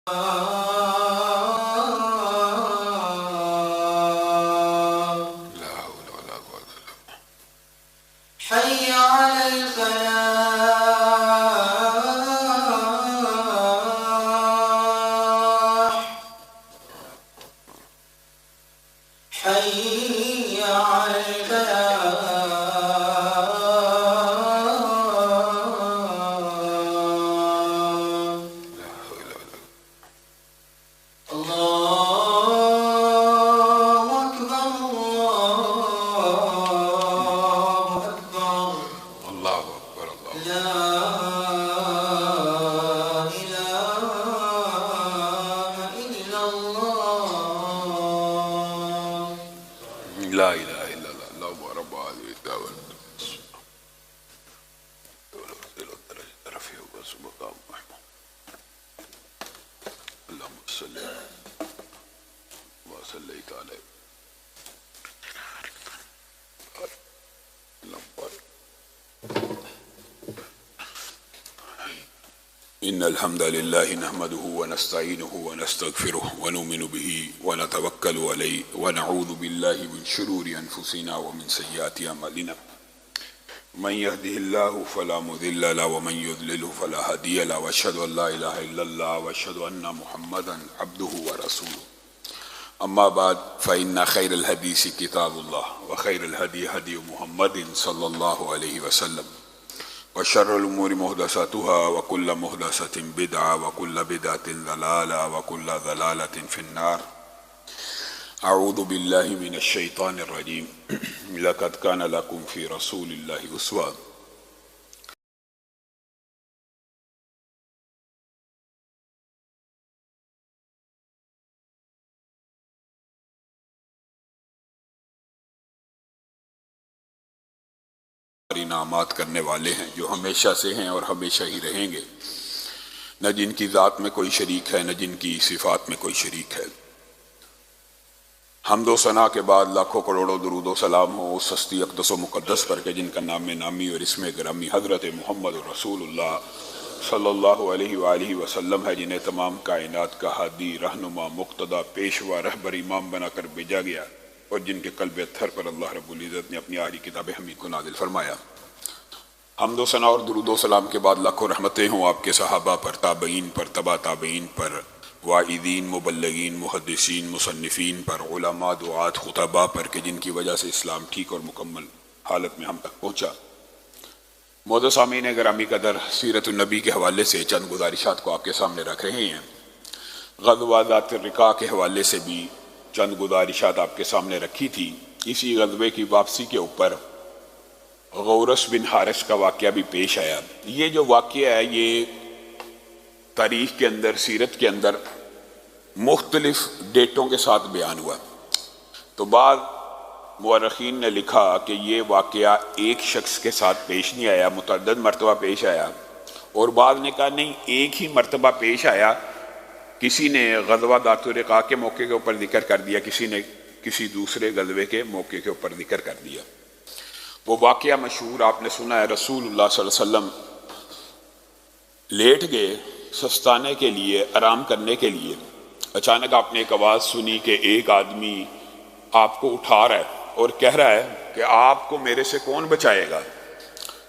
حي على الفلاح حي على الفلاح. الله أكبر الله أكبر الله أكبر الله لا إله إلا الله. لا إله إلا الله اللهم رب هذه الدعوة رفيع وسبقام محمود اللهم صل وسلم عليه إن الحمد لله نحمده ونستعينه ونستغفره ونؤمن به ونتوكل عليه ونعوذ بالله من شرور أنفسنا ومن سيئات أعمالنا من يهده الله فلا مضل له ومن يضلله فلا هادي له وأشهد أن لا إله إلا الله وأشهد أن محمدا عبده ورسوله أما بعد فإن خير الحديث كتاب الله وخير الهدي هدي محمد صلى الله عليه وسلم وشر الأمور محدثاتها وكل محدثة بدعة وكل بدعة ضلالة وكل ضلالة في النار. أعوذ بالله من الشيطان الرجيم. لقد كان لكم في رسول الله أسوة. انعامات کرنے والے ہیں جو ہمیشہ سے ہیں اور ہمیشہ ہی رہیں گے، نہ جن کی ذات میں کوئی شریک ہے نہ جن کی صفات میں کوئی شریک ہے۔ حمد و ثنا کے بعد لاکھوں کروڑوں درود و سلام ہو اس ہستی اقدس و مقدس پر کہ جن کا نام نامی اور اسم گرامی حضرت محمد رسول اللہ صلی اللہ علیہ وآلہ وسلم ہے، جنہیں تمام کائنات کا ہادی، رہنما، مقتدا، پیشوا، رہبر، امام بنا کر بھیجا گیا اور جن کے قلب اطہر پر اللہ رب العزت نے اپنی آخری کتاب حمید کو نازل فرمایا۔ حمد و ثنا اور درود و سلام کے بعد لاکھوں رحمتیں ہوں آپ کے صحابہ پر، تابعین پر، تبع تابعین پر، واعظین، مبلغین، محدثین، مصنفین پر، علماء، دعات، خطباء پر کہ جن کی وجہ سے اسلام ٹھیک اور مکمل حالت میں ہم تک پہنچا۔ معزز سامعین گرامی قدر، سیرت النبی کے حوالے سے چند گزارشات کو آپ کے سامنے رکھ رہے ہیں۔ غزوہ ذات الرقاع کے حوالے سے بھی چند گزارشات آپ کے سامنے رکھی تھی۔ اسی غزوے کی واپسی کے اوپر غورث بن حارث کا واقعہ بھی پیش آیا۔ یہ جو واقعہ ہے یہ تاریخ کے اندر، سیرت کے اندر مختلف ڈیٹوں کے ساتھ بیان ہوا، تو بعض مورخین نے لکھا کہ یہ واقعہ ایک شخص کے ساتھ پیش نہیں آیا، متعدد مرتبہ پیش آیا، اور بعض نے کہا نہیں ایک ہی مرتبہ پیش آیا، کسی نے غزوہ ذات الرقاع کے موقع کے اوپر ذکر کر دیا، کسی نے کسی دوسرے غزوے کے موقع کے اوپر ذکر کر دیا۔ وہ واقعہ مشہور آپ نے سنا ہے، رسول اللہ صلی اللہ علیہ وسلم لیٹ گئے سستانے کے لیے، آرام کرنے کے لیے، اچانک آپ نے ایک آواز سنی کہ ایک آدمی آپ کو اٹھا رہا ہے اور کہہ رہا ہے کہ آپ کو میرے سے کون بچائے گا؟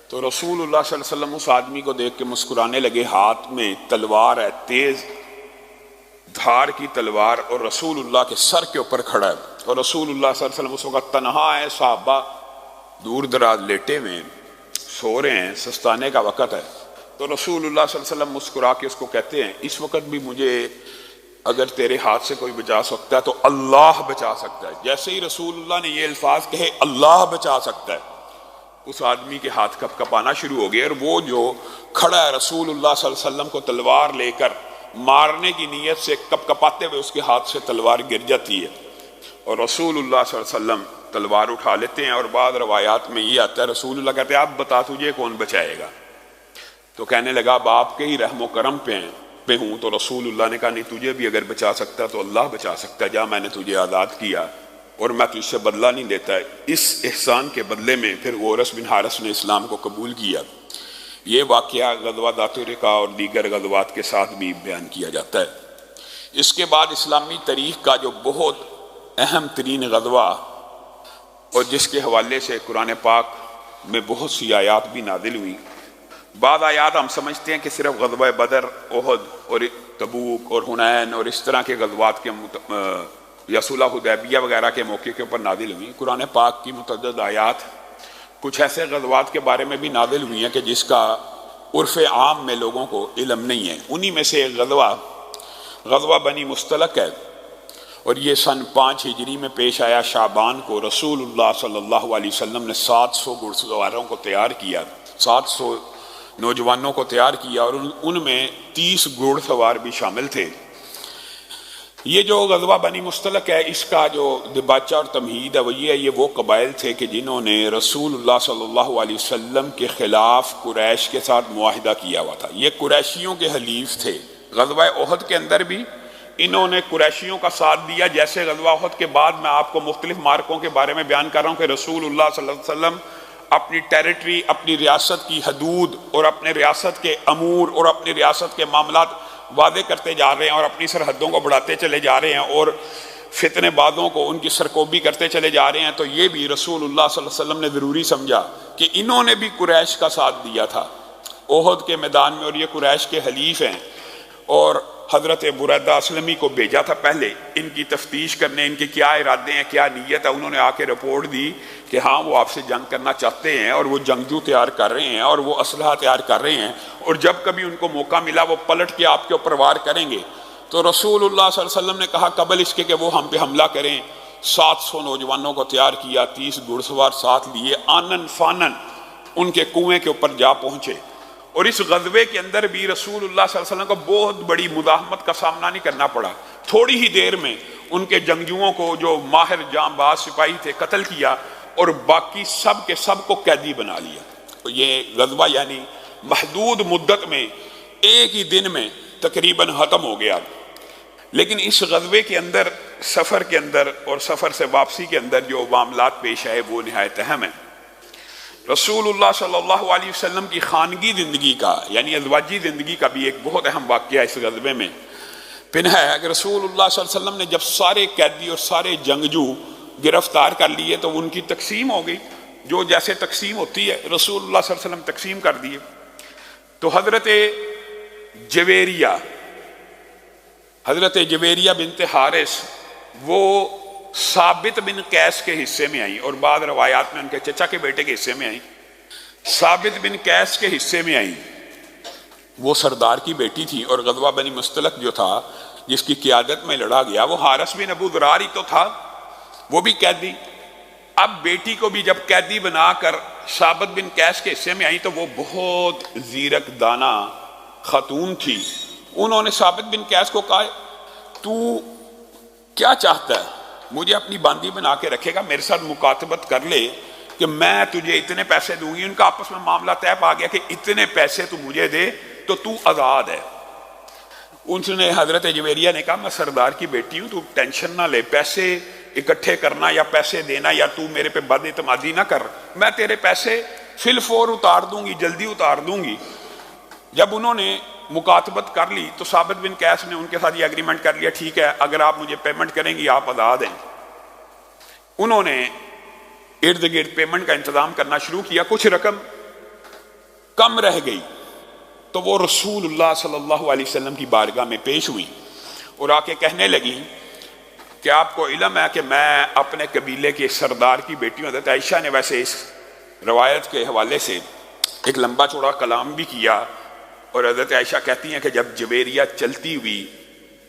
تو رسول اللہ صلی اللہ علیہ وسلم اس آدمی کو دیکھ کے مسکرانے لگے، ہاتھ میں تلوار ہے، تیز دھار کی تلوار، اور رسول اللہ کے سر کے اوپر کھڑا ہے، اور رسول اللہ صلی اللہ علیہ وسلم اس وقت تنہا ہے، صحابہ دور دراز لیٹے ہوئے سو رہے ہیں، سستانے کا وقت ہے۔ تو رسول اللہ صلی اللہ علیہ وسلم مسکرا کے اس کو کہتے ہیں اس وقت بھی مجھے اگر تیرے ہاتھ سے کوئی بچا سکتا ہے تو اللہ بچا سکتا ہے۔ جیسے ہی رسول اللہ نے یہ الفاظ کہے اللہ بچا سکتا ہے، اس آدمی کے ہاتھ کپ کپانا شروع ہو گئے، اور وہ جو کھڑا ہے رسول اللہ صلی اللہ علیہ وسلم کو تلوار لے کر مارنے کی نیت سے کپ کپاتے ہوئے اس کے ہاتھ سے تلوار گر جاتی ہے، اور رسول اللہ صلی اللہ علیہ وسلم تلوار اٹھا لیتے ہیں، اور بعض روایات میں یہ آتا ہے رسول اللہ کہتے ہیں اب بتا تجھے کون بچائے گا؟ تو کہنے لگا اب آپ کے ہی رحم و کرم پہ ہوں۔ تو رسول اللہ نے کہا نہیں تجھے بھی اگر بچا سکتا تو اللہ بچا سکتا ہے، جا میں نے تجھے آزاد کیا اور میں تجھ سے بدلہ نہیں لیتا ہے۔ اس احسان کے بدلے میں پھر غورث بن حارث نے اسلام کو قبول کیا۔ یہ واقعہ غزوہ ذات الرقاع اور دیگر غزوات کے ساتھ بھی بیان کیا جاتا ہے۔ اس کے بعد اسلامی تاریخ کا جو بہت اہم ترین غزوہ اور جس کے حوالے سے قرآن پاک میں بہت سی آیات بھی نازل ہوئی. بعض آیات ہم سمجھتے ہیں کہ صرف غزوہ بدر، احد اور تبوک اور حنین اور اس طرح کے غزوات کے یا صلح حدیبیہ وغیرہ کے موقع کے اوپر نازل ہوئی. قرآن پاک کی متعدد آیات کچھ ایسے غزوات کے بارے میں بھی نازل ہوئی ہیں کہ جس کا عرف عام میں لوگوں کو علم نہیں ہے. انہی میں سے ایک غزوہ بنی مستلق ہے، اور یہ سن 5 ہجری میں پیش آیا. شعبان کو رسول اللہ صلی اللہ علیہ وسلم نے 700 گھڑ سواروں کو تیار کیا، 700 نوجوانوں کو تیار کیا، اور ان میں 30 گھڑ سوار بھی شامل تھے. یہ جو غزوہ بنی مستلق ہے، اس کا جو دباچہ اور تمہید ہے وہ یہ ہے، یہ وہ قبائل تھے کہ جنہوں نے رسول اللہ صلی اللہ علیہ وسلم کے خلاف قریش کے ساتھ معاہدہ کیا ہوا تھا. یہ قریشیوں کے حلیف تھے. غزوہ احد کے اندر بھی انہوں نے قریشیوں کا ساتھ دیا. جیسے غزوہ احد کے بعد میں آپ کو مختلف مارکوں کے بارے میں بیان کر رہا ہوں کہ رسول اللہ صلی اللہ علیہ وسلم اپنی ٹیریٹری، اپنی ریاست کی حدود اور اپنے ریاست کے امور اور اپنی ریاست کے معاملات واضح کرتے جا رہے ہیں اور اپنی سرحدوں کو بڑھاتے چلے جا رہے ہیں اور فتنے بازوں کو ان کی سرکوبی کرتے چلے جا رہے ہیں. تو یہ بھی رسول اللہ صلی اللہ علیہ وسلم نے ضروری سمجھا کہ انہوں نے بھی قریش کا ساتھ دیا تھا احد کے میدان میں، اور یہ قریش کے حلیف ہیں. اور حضرت بریدہ اسلمی کو بھیجا تھا پہلے ان کی تفتیش کرنے، ان کے کیا ارادے ہیں، کیا نیت ہے. انہوں نے آ کے رپورٹ دی کہ ہاں وہ آپ سے جنگ کرنا چاہتے ہیں اور وہ جنگجو تیار کر رہے ہیں اور وہ اسلحہ تیار کر رہے ہیں، اور جب کبھی ان کو موقع ملا وہ پلٹ کے آپ کے اوپر وار کریں گے. تو رسول اللہ صلی اللہ علیہ وسلم نے کہا قبل اس کے کہ وہ ہم پہ حملہ کریں. 700 نوجوانوں کو تیار کیا، 30 گھڑ سوار ساتھ لیے، آنن فانن ان کے کنویں کے اوپر جا پہنچے. اور اس غزوے کے اندر بھی رسول اللہ صلی اللہ علیہ وسلم کو بہت بڑی مزاحمت کا سامنا نہیں کرنا پڑا. تھوڑی ہی دیر میں ان کے جنگجوؤں کو جو ماہر جاں باز سپاہی تھے قتل کیا اور باقی سب کے سب کو قیدی بنا لیا. تو یہ غزوہ یعنی محدود مدت میں ایک ہی دن میں تقریباً ختم ہو گیا. لیکن اس غزوے کے اندر، سفر کے اندر اور سفر سے واپسی کے اندر جو معاملات پیش آئے وہ نہایت اہم ہیں. رسول اللہ صلی اللہ علیہ وسلم کی خانگی زندگی کا یعنی ازواجی زندگی کا بھی ایک بہت اہم واقعہ اس غزوے میں پنہا ہے کہ رسول اللہ صلی اللہ علیہ وسلم نے جب سارے قیدی اور سارے جنگجو گرفتار کر لیے تو ان کی تقسیم ہو گئی، جو جیسے تقسیم ہوتی ہے رسول اللہ صلی اللہ علیہ وسلم تقسیم کر دیے. تو حضرت جویریہ بنت حارث وہ ثابت بن قیس کے حصے میں آئیں، اور بعض روایات میں ان کے چچا کے بیٹے کے حصے میں آئیں. ثابت بن قیس کے حصے میں آئیں. وہ سردار کی بیٹی تھی، اور غزوہ بنی مستلق جو تھا جس کی قیادت میں لڑا گیا وہ حارث بن ابو ذرار ہی تو تھا، وہ بھی قیدی. اب بیٹی کو بھی جب قیدی بنا کر ثابت بن قیس کے حصے میں آئی تو وہ بہت زیرک دانا خاتون تھی. انہوں نے ثابت بن قیس کو کہا تو کیا چاہتا ہے، مجھے اپنی باندی بنا کے رکھے گا، میرے ساتھ مکاتبت کر لے کہ میں تجھے اتنے پیسے دوں گی. ان کا آپس میں معاملہ طے پا گیا کہ اتنے پیسے تو مجھے دے تو تو آزاد ہے. ان نے حضرت جویریہ نے کہا میں سردار کی بیٹی ہوں، تو ٹینشن نہ لے، پیسے اکٹھے کرنا یا پیسے دینا یا تو میرے پہ بد اعتمادی نہ کر، میں تیرے پیسے فی الفور اتار دوں گی، جلدی اتار دوں گی. جب انہوں نے مکاتبت کر لی تو ثابت بن قیس نے ان کے ساتھ یہ اگریمنٹ کر لیا ٹھیک ہے اگر آپ مجھے پیمنٹ کریں گی آپ آزاد ہیں. انہوں نے ارد گرد پیمنٹ کا انتظام کرنا شروع کیا. کچھ رقم کم رہ گئی تو وہ رسول اللہ صلی اللہ علیہ وسلم کی بارگاہ میں پیش ہوئی اور آ کے کہنے لگی کہ آپ کو علم ہے کہ میں اپنے قبیلے کے سردار کی بیٹی ہوں. حضرت عائشہ نے ویسے اس روایت کے حوالے سے ایک لمبا چوڑا کلام بھی کیا، اور حضرت عائشہ کہتی ہیں کہ جب جویریہ چلتی ہوئی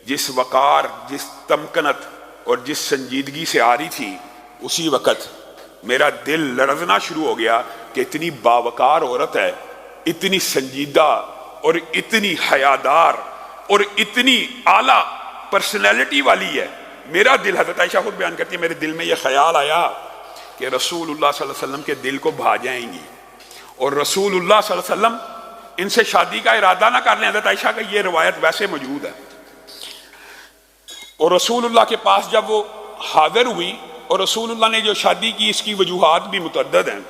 جس وقار، جس تمکنت اور جس سنجیدگی سے آ رہی تھی، اسی وقت میرا دل لرزنا شروع ہو گیا کہ اتنی باوقار عورت ہے، اتنی سنجیدہ اور اتنی حیادار اور اتنی اعلیٰ پرسنالٹی والی ہے. میرا دل، حضرت عائشہ خود بیان کرتی ہے، میرے دل میں یہ خیال آیا کہ رسول اللہ صلی اللہ علیہ وسلم کے دل کو بھا جائیں گی اور رسول اللہ صلی اللہ علیہ وسلم ان سے شادی کا ارادہ نہ کر لیں. حضرت عائشہ کا یہ روایت ویسے موجود ہے. اور رسول اللہ کے پاس جب وہ حاضر ہوئی اور رسول اللہ نے جو شادی کی اس کی وجوہات بھی متعدد ہیں.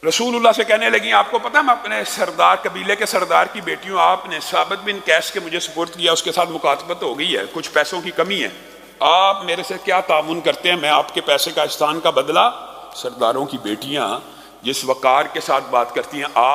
رسول اللہ سے کہنے لگیں آپ کو پتہ میں اپنے سردار قبیلے کے سردار کی بیٹی ہوں، آپ نے ثابت بن قیس کے مجھے سپرد کیا، اس کے ساتھ مکاتبت ہو گئی ہے، کچھ پیسوں کی کمی ہے، آپ میرے سے کیا تعاون کرتے ہیں؟ میں آپ کے پیسے کا احسان کا بدلہ، سرداروں کی بیٹیاں جس وقار کے ساتھ بات کرتی ہیں آپ